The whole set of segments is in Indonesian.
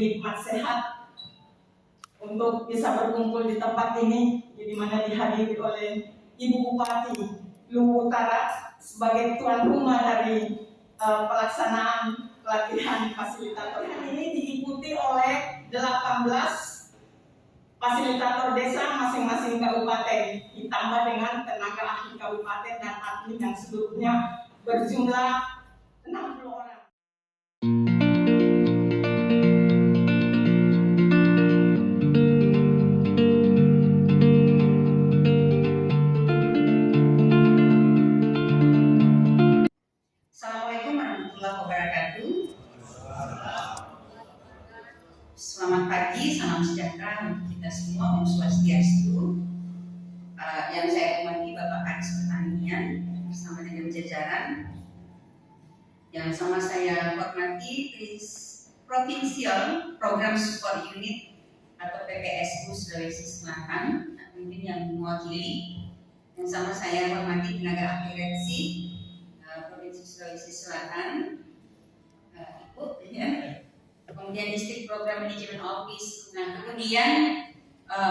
lebih hikmat sehat untuk bisa berkumpul di tempat ini, di mana dihadiri oleh Ibu Bupati Luwu Utara sebagai tuan rumah dari pelaksanaan pelatihan fasilitator ini, diikuti oleh 18 fasilitator desa masing-masing kabupaten, ditambah dengan tenaga ahli kabupaten dan admin yang seluruhnya berjumlah 60 orang. Assalamualaikum warahmatullahi wabarakatuh. Selamat pagi, salam sejahtera untuk kita semua, Om Swastiastu. Yang saya hormati Bapak Kadis Pertanian bersama dengan jajaran. Yang sama saya hormati Provincial Program Support Unit atau PPSU Sulawesi Selatan, pemimpin yang mewakili. Yang sama saya hormati tenaga ahli Redsi Provinsi Sulawesi Selatan, Ibu, ya. Kemudian Distrik Program Manajemen Office. Nah, kemudian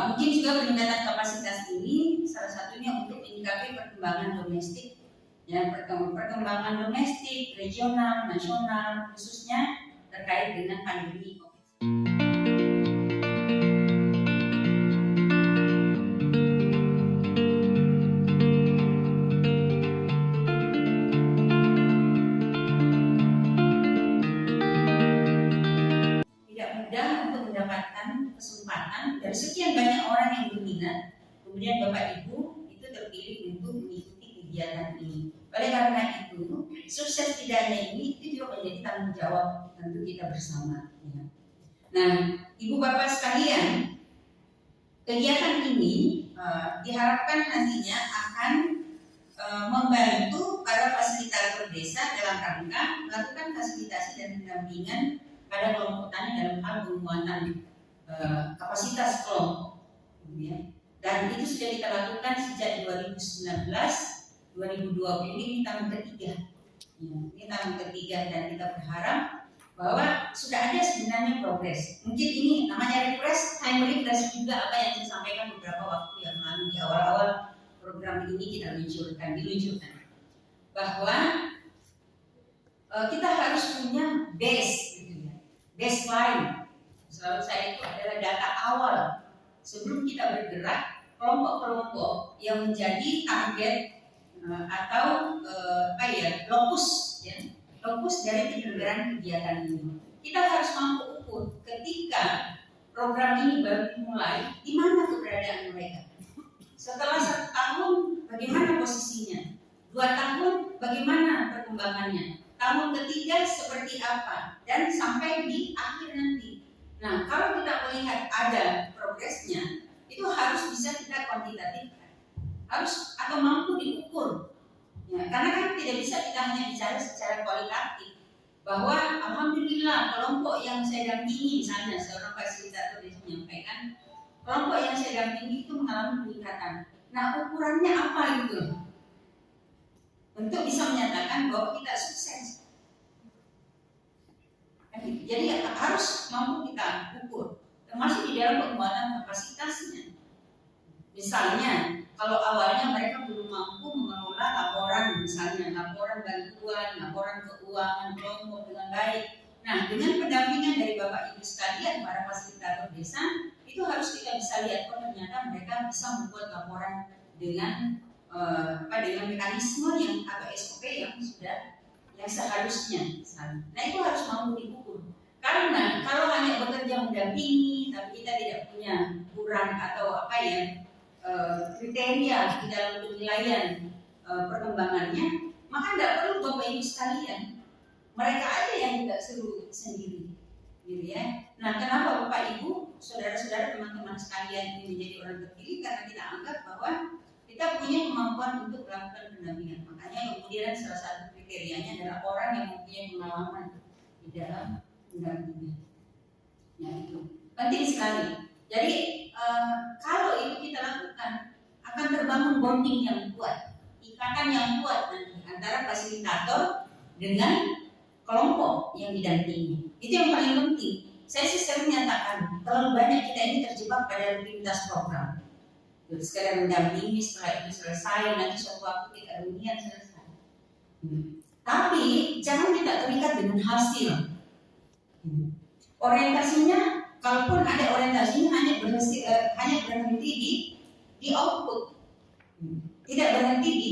mungkin juga peningkatan kapasitas ini salah satunya untuk menyikapi perkembangan domestik, ya, perkembangan domestik, regional, nasional, khususnya terkait dengan pandemi COVID-19. Kesempatan dari sekian banyak orang yang berminat, kemudian Bapak Ibu itu terpilih untuk mengikuti kegiatan ini. Oleh karena itu, sukses tidaknya ini itu juga menjadi tanggung jawab tentu kita bersama. Ya. Nah, Ibu Bapak sekalian, kegiatan ini diharapkan nantinya akan membantu para fasilitator desa dalam rangka melakukan fasilitasi dan pendampingan pada kelompok tani dalam hal penguatan kapasitas kelompok, ya. Dan itu sudah kita lakukan sejak 2019, 2020 ini tahun ketiga, ya. Ini tahun ketiga dan kita berharap bahwa sudah ada sebenarnya progres. Mungkin ini namanya time refresh juga apa yang saya sampaikan beberapa waktu yang lalu di awal-awal program ini kita diluncurkan bahwa kita harus punya base, gitu ya, baseline. Selalu saya itu adalah data awal sebelum kita bergerak, kelompok-kelompok yang menjadi target atau lokus dari penyelenggaraan kegiatan ini. Kita harus mampu ukur ketika program ini baru dimulai, di mana keberadaan mereka. Setelah 1 tahun, bagaimana posisinya? 2 tahun, bagaimana perkembangannya? Tahun ketiga seperti apa? Dan sampai di akhir nanti. Nah, kalau kita melihat ada progresnya, itu harus bisa kita kuantitatifkan, harus atau mampu diukur. Ya, karena kan tidak bisa kita hanya bicara secara kualitatif bahwa alhamdulillah kelompok yang saya dampingi, misalnya seorang fasilitator bisa menyampaikan kelompok yang saya dampingi itu mengalami peningkatan. Nah, ukurannya apa gitu? Untuk bisa menyatakan bahwa kita sukses. Jadi harus mampu kita ukur, termasuk di dalam penguatan kapasitasnya. Misalnya, kalau awalnya mereka belum mampu mengelola laporan, misalnya laporan bantuan, laporan keuangan kelompok dengan baik. Nah, dengan pendampingan dari Bapak Ibu sekalian, para fasilitator desa, itu harus kita bisa lihat, oh ternyata mereka bisa membuat laporan dengan dengan mekanisme yang atau SOP yang sudah yang seharusnya. Nah, itu harus mampu diukur. Karena kalau hanya bekerja mendampingi, tapi kita tidak punya ukuran atau kriteria di dalam penilaian perkembangannya, maka tidak perlu Bapak Ibu sekalian. Mereka aja yang tidak seru sendiri, gitu ya. Nah, kenapa Bapak Ibu, saudara-saudara, teman-teman sekalian ini menjadi orang terpilih? Karena kita anggap bahwa kita punya kemampuan untuk melakukan pendampingan. Makanya kemudian salah satu kriterianya adalah orang yang mempunyai pengalaman di dalam pendampingan. Ya, itu penting sekali. Jadi kalau itu kita lakukan, akan terbangun bonding yang kuat, ikatan yang kuat nanti antara fasilitator dengan kelompok yang didampingi. Itu yang paling penting. saya sih sering nyatakan terlalu banyak kita ini terjebak pada rutinitas program. Sekedar mendampingi, setelah itu selesai, nanti suatu waktu kita reunian selesai. Tapi jangan kita terikat dengan hasil. Orientasinya, kalaupun ada orientasinya hanya berhenti di output, tidak berhenti di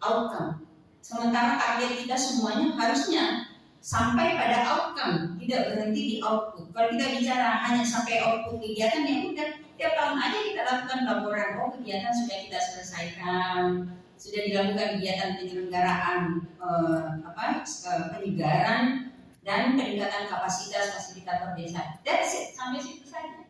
outcome. Sementara target kita semuanya harusnya sampai pada outcome, tidak berhenti di output. Kalau kita bicara hanya sampai output kegiatan, ya udah tiap tahun aja kita lakukan laporan, oh kegiatan sudah kita selesaikan, sudah dilakukan kegiatan penyelenggaraan penyegaran dan peningkatan kapasitas fasilitator desa. That's it, sampai situ saja.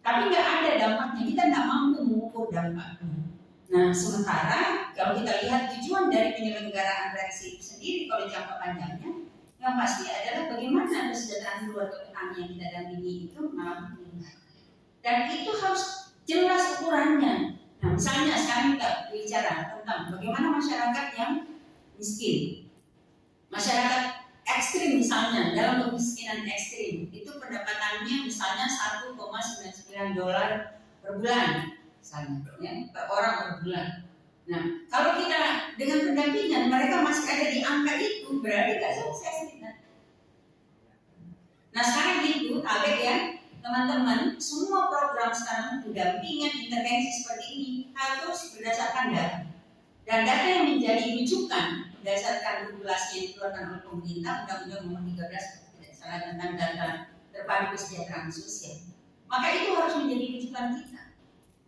Tapi nggak ada dampaknya, kita nggak mampu mengukur dampaknya. Nah, sementara kalau kita lihat tujuan dari penyelenggaraan reaksi itu sendiri, kalau jangka panjangnya, yang pasti adalah bagaimana kesejahteraan keluarga petani yang kita dampingi itu malah meningkat. Dan itu harus jelas ukurannya. Nah, misalnya sekarang kita bicara tentang bagaimana masyarakat yang miskin, masyarakat ekstrim misalnya, dalam kemiskinan ekstrim itu pendapatannya misalnya $1,99 per bulan misalnya, ya, per orang per bulan. Nah, kalau kita dengan pendampingan mereka masih ada di angka itu, berarti nggak sukses kita. Nah, sekarang itu tabek ya teman-teman, semua program sekarang pendampingan intervensi seperti ini harus berdasarkan data. Dan data yang menjadi rujukan berdasarkan regulasi yang dikeluarkan oleh pemerintah, Undang-Undang Nomor 13 tidak salah tentang data terpadu kesejahteraan sosial. Maka itu harus menjadi rujukan kita.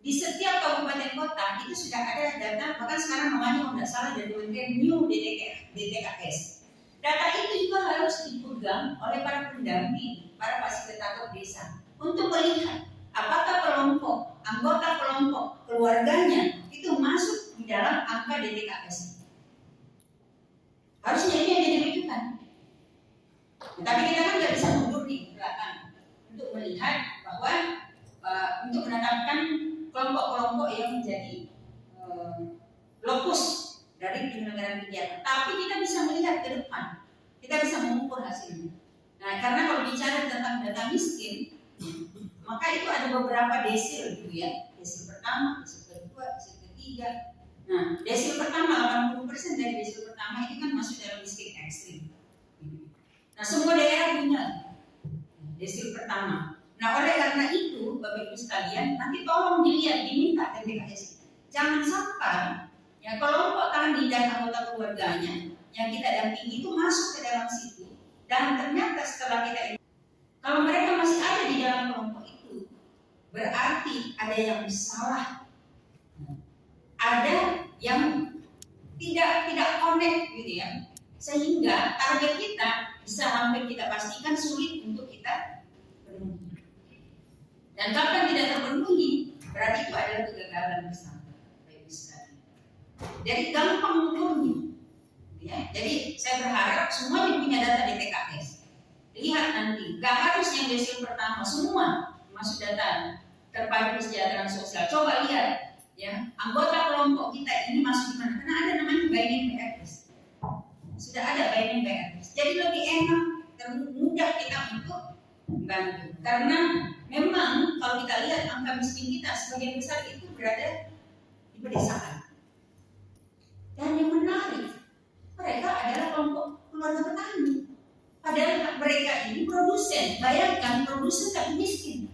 Di setiap kabupaten kota itu sudah ada data, bahkan sekarang namanya tidak salah dari Kementerian New DTKS. Data itu juga harus dipegang oleh para pendamping, para fasilitator desa untuk melihat apakah kelompok, anggota kelompok, keluarganya itu masuk di dalam angka DTKS. Harusnya ini yang jadi rujukan. Tapi kita kan nggak bisa mundur di belakang untuk melihat bahwa untuk menetapkan kelompok-kelompok yang menjadi lokus dari penyelenggaraan kegiatan. Tapi kita bisa melihat ke depan, kita bisa mengukur hasilnya. Nah, karena kalau bicara tentang data miskin, maka itu ada beberapa desil gitu ya. Desil pertama, desil kedua, desil ketiga. Nah, desil pertama 80% dari desil pertama itu kan masuk dalam miskin ekstrim. Nah, semua daerah punya desil pertama. Nah, oleh karena itu, Bapak Ibu sekalian, nanti tolong dilihat, diminta DTKS. Jangan sampai ya kelompok tani dan anggota keluarganya yang kita dampingi itu masuk ke dalam situ, dan ternyata setelah kita kalau mereka masih ada di dalam kelompok itu, berarti ada yang salah, ada yang tidak connect gitu ya, sehingga target kita bisa hampir kita pastikan sulit untuk kita penuhi. Dan kalau tidak terpenuhi, berarti itu adalah kegagalan bersama. Jadi gampang mengukurnya. Ya, jadi saya berharap semuanya punya data DTKS. Lihat nanti, gak harus yang desil pertama, semua masuk data terpadu kesejahteraan sosial. Coba lihat, ya anggota kelompok kita ini masuk di mana? Karena ada namanya binding PRS. Sudah ada binding PRS. Jadi lebih enak dan mudah kita untuk membantu. Karena memang kalau kita lihat angka miskin kita sebagian besar itu berada di pedesaan. Dan yang menarik, mereka adalah kelompok keluarga petani. Padahal mereka ini produsen. Bayangkan produsen tapi miskin.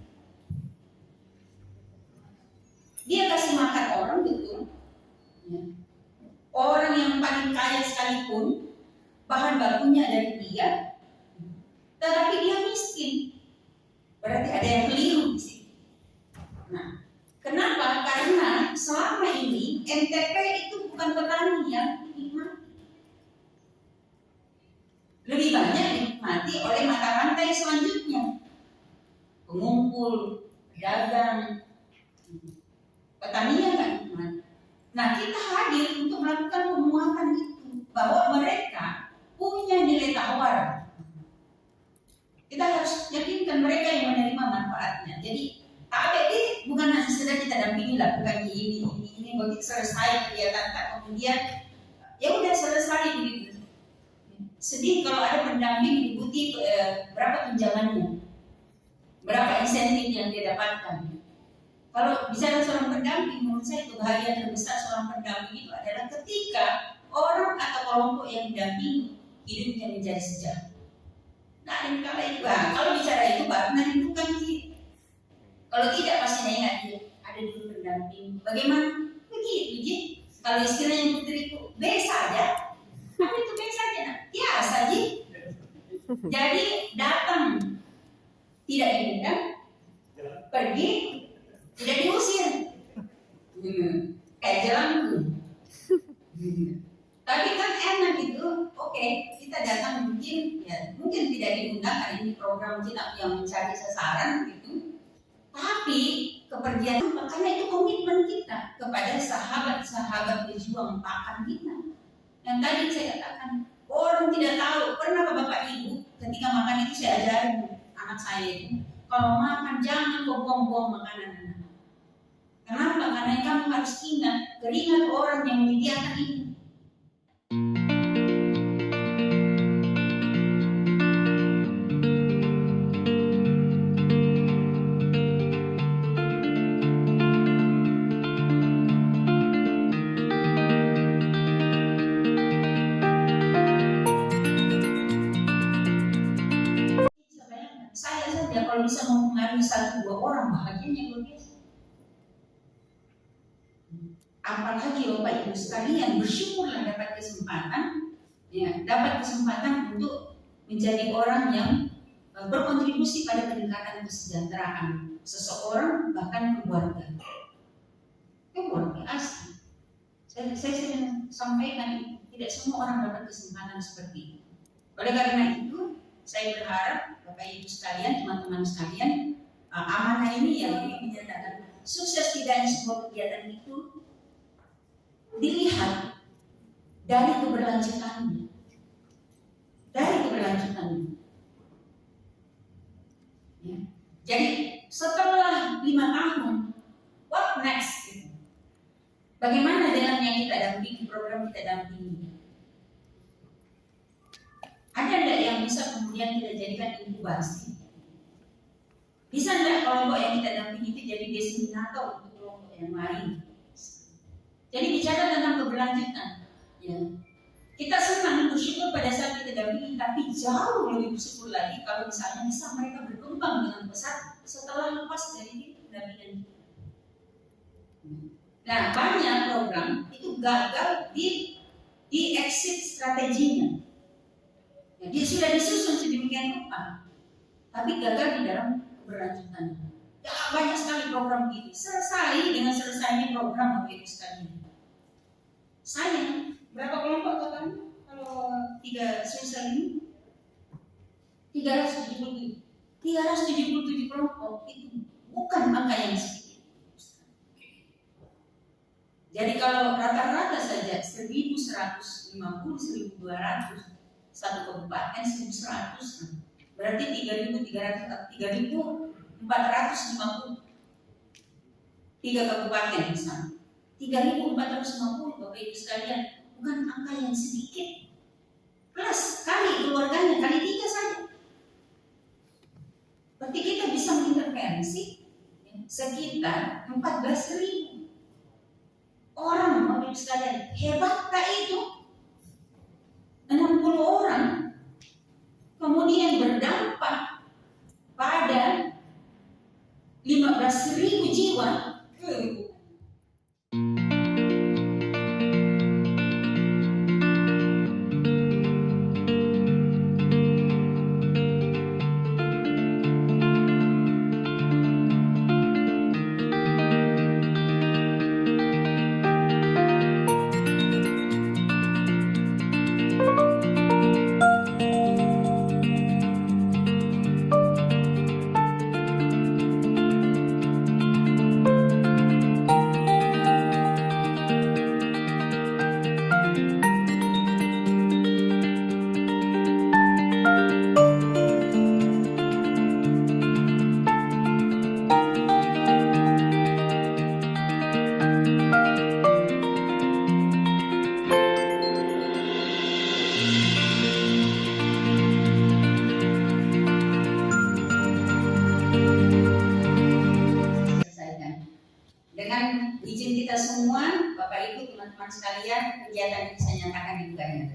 Dia kasih makan orang gitu. Ya. Orang yang paling kaya sekalipun, bahan bakunya dari dia, tetapi dia miskin. Berarti ada yang keliru di sini. Nah, kenapa? Karena selama ini NTP itu bukan petani yang dinikmati. Lebih banyak dinikmati oleh mata rantai selanjutnya. Pengumpul, pedagang, petaninya nggak nikmati. Nah, kita hadir untuk melakukan penguatan itu, bahwa mereka punya nilai tawar. Kita harus yakinkan mereka yang menerima manfaatnya. Jadi ini bukan hanya sekedar kita dampingi lakukan ini begitu selesai kegiatan, kemudian ya udah selesai begitu. Sedih kalau ada pendamping diikuti berapa tunjangannya. berapa insentif yang dia dapatkan. Kalau bicara seorang pendamping, menurut saya kebahagiaan terbesar seorang pendamping itu adalah ketika orang atau kelompok yang didampingi hidupnya menjadi sejahtera. Nah, ini kalau bicara itu baru menentukan sih. Kalau tidak pasti ingat dia ada dulu pendamping. Bagaimana? Begitu Ji. Kalau istilahnya putriku, B saja. Apa itu B saja? Nah, biasa Ji. Jadi datang tidak diundang, pergi tidak diusir. Kayak jalanku. Tapi kan enak itu, oke, kita datang mungkin tidak diundang hari ini program kita yang mencari sasaran gitu. Tapi kepergian makanya itu komitmen kita kepada sahabat-sahabat pejuang pakan kita. Yang tadi saya katakan, orang tidak tahu, pernah ke Bapak Ibu ketika makan itu saya ajarin anak saya itu, kalau makan jangan buang-buang makanan anak. Kenapa? Karena kamu harus ingat keringat orang yang menyediakan ini. Saya saja kalau bisa mempengaruhi 1-2 orang bahagianya luar biasa. Apalagi Bapak Ibu sekalian bersyukurlah dapat kesempatan untuk menjadi orang yang berkontribusi pada peningkatan kesejahteraan seseorang bahkan keluarga. Keluarga asli. Saya sering sampaikan tidak semua orang dapat kesempatan seperti itu. Oleh karena itu saya berharap Bapak Ibu sekalian, teman-teman sekalian, amanah ini yang menyatakan sukses tidaknya sebuah kegiatan itu dilihat dari keberlanjutannya. Ya. Jadi setelah 5 tahun, what next? Bagaimana dengan yang kita dampingi, program kita dampingi? Ada enggak yang bisa kemudian kita jadikan inkubasi? Bisa enggak kelompok yang kita dampingi itu jadi diseminator untuk kelompok yang lain? Jadi bicara tentang keberlanjutan, ya. Kita senang bersyukur pada saat kita dampingi, tapi jauh lebih bersyukur lagi kalau misalnya bisa mereka berkembang dengan pesat setelah lepas dari dampingan kita. Nah, banyak program itu gagal di exit strateginya. Ya, dia sudah disusun sedemikian rupa, tapi gagal di dalam keberlanjutan. Ya, banyak sekali program ini. Selesai dengan selesainya program Bapak Ibu sekalian. Saya berapa kelompok total? Kalau 3 sosial ini 377 kelompok itu bukan angka yang sedikit. Jadi kalau rata-rata saja 1.150, 1.200 satu kabupaten 1.100, berarti 3.450 3 kabupaten misalnya 3.450 Bapak Ibu sekalian, bukan angka yang sedikit. Plus kali keluarganya kali 3 saja, berarti kita bisa mengintervensi sekitar 14.000 orang Bapak Ibu sekalian. Hebat tak itu? 60 orang kemudian berdampak pada 15.000 jiwa. kita semua, Bapak Ibu, teman-teman sekalian, kegiatan ini saya nyatakan dibukanya.